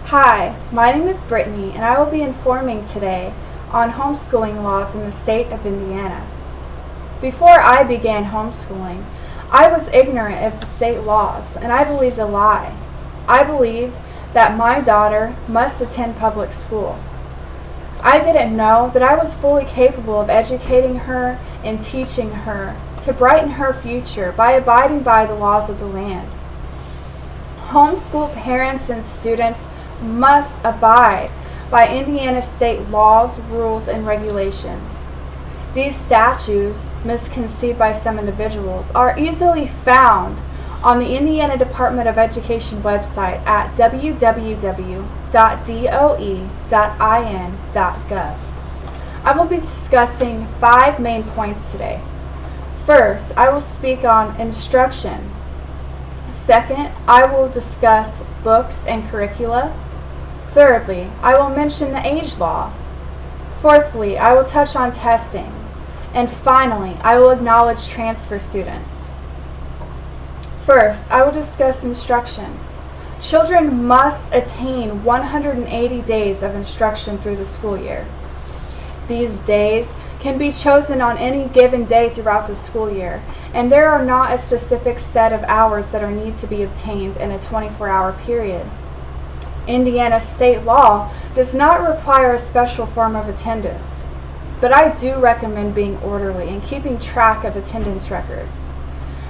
Hi, my name is Brittany, and I will be informing today on homeschooling laws in the state of Indiana. Before I began homeschooling, I was ignorant of the state laws, and I believed a lie. I believed that my daughter must attend public school. I didn't know that I was fully capable of educating her and teaching her to brighten her future by abiding by the laws of the land. Homeschool parents and students must abide by Indiana state laws, rules, and regulations. These statutes, misconceived by some individuals, are easily found on the Indiana Department of Education website at www.doe.in.gov. I will be discussing 5 main points today. First, I will speak on instruction. Second, I will discuss books and curricula. Thirdly, I will mention the age law. Fourthly, I will touch on testing. And finally, I will acknowledge transfer students. First, I will discuss instruction. Children must attain 180 days of instruction through the school year. These days can be chosen on any given day throughout the school year, and there are not a specific set of hours that are need to be obtained in a 24-hour period. Indiana state law does not require a special form of attendance, but I do recommend being orderly and keeping track of attendance records.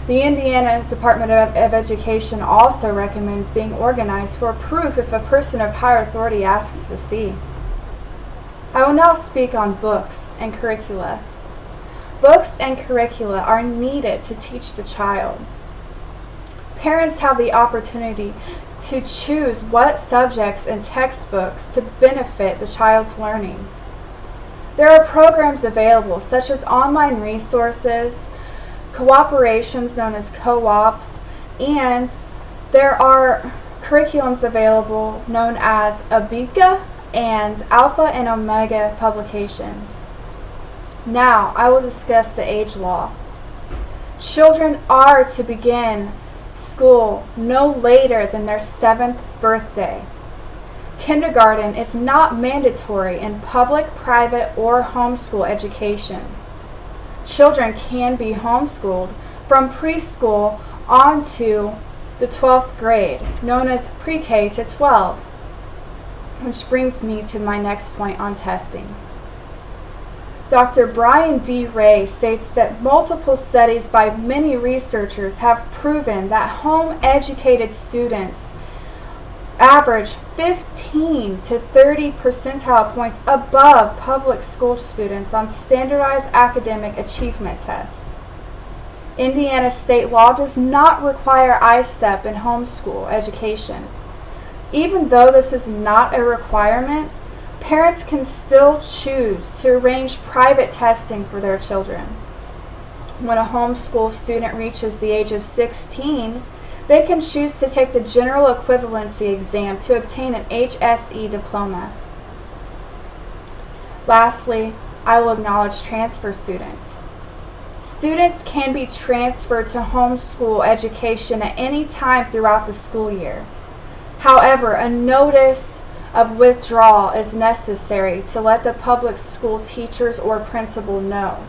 The Indiana Department of Education also recommends being organized for proof if a person of higher authority asks to see. I will now speak on books and curricula. Books and curricula are needed to teach the child. Parents have the opportunity to choose what subjects and textbooks to benefit the child's learning. There are programs available such as online resources, cooperations known as co-ops, and there are curriculums available known as ABICA and Alpha and Omega publications. Now, I will discuss the age law. Children are to begin school no later than their 7th birthday. Kindergarten is not mandatory in public, private, or homeschool education. Children can be homeschooled from preschool on to the 12th grade, known as pre-K to 12, which brings me to my next point on testing. Dr. Brian D. Ray states that multiple studies by many researchers have proven that home-educated students average 15 to 30 percentile points above public school students on standardized academic achievement tests. Indiana state law does not require I-STEP in homeschool education. Even though this is not a requirement, parents can still choose to arrange private testing for their children. When a homeschool student reaches the age of 16, they can choose to take the general equivalency exam to obtain an HSE diploma. Lastly, I will acknowledge transfer students. Students can be transferred to homeschool education at any time throughout the school year. However, a notice of withdrawal is necessary to let the public school teachers or principal know.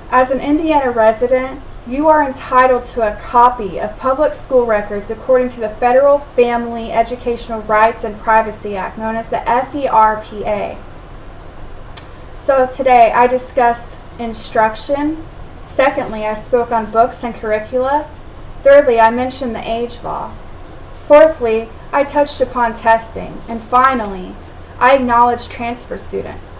As an Indiana resident, you are entitled to a copy of public school records according to the Federal Family Educational Rights and Privacy Act, known as the FERPA. So today I discussed instruction. Secondly, I spoke on books and curricula. Thirdly, I mentioned the age law. Fourthly, I touched upon testing. And finally, I acknowledged transfer students.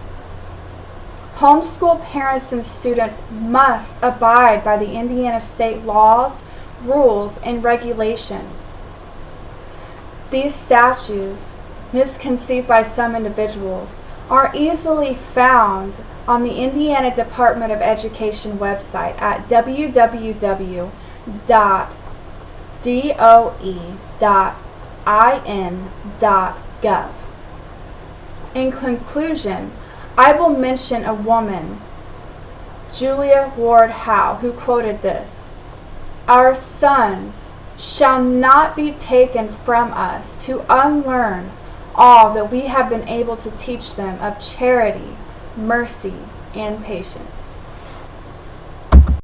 Homeschool parents and students must abide by the Indiana state laws, rules, and regulations. These statutes, misconceived by some individuals, are easily found on the Indiana Department of Education website at www.doe.in.gov. In conclusion, I will mention a woman, Julia Ward Howe, who quoted this: "Our sons shall not be taken from us to unlearn all that we have been able to teach them of charity, mercy, and patience.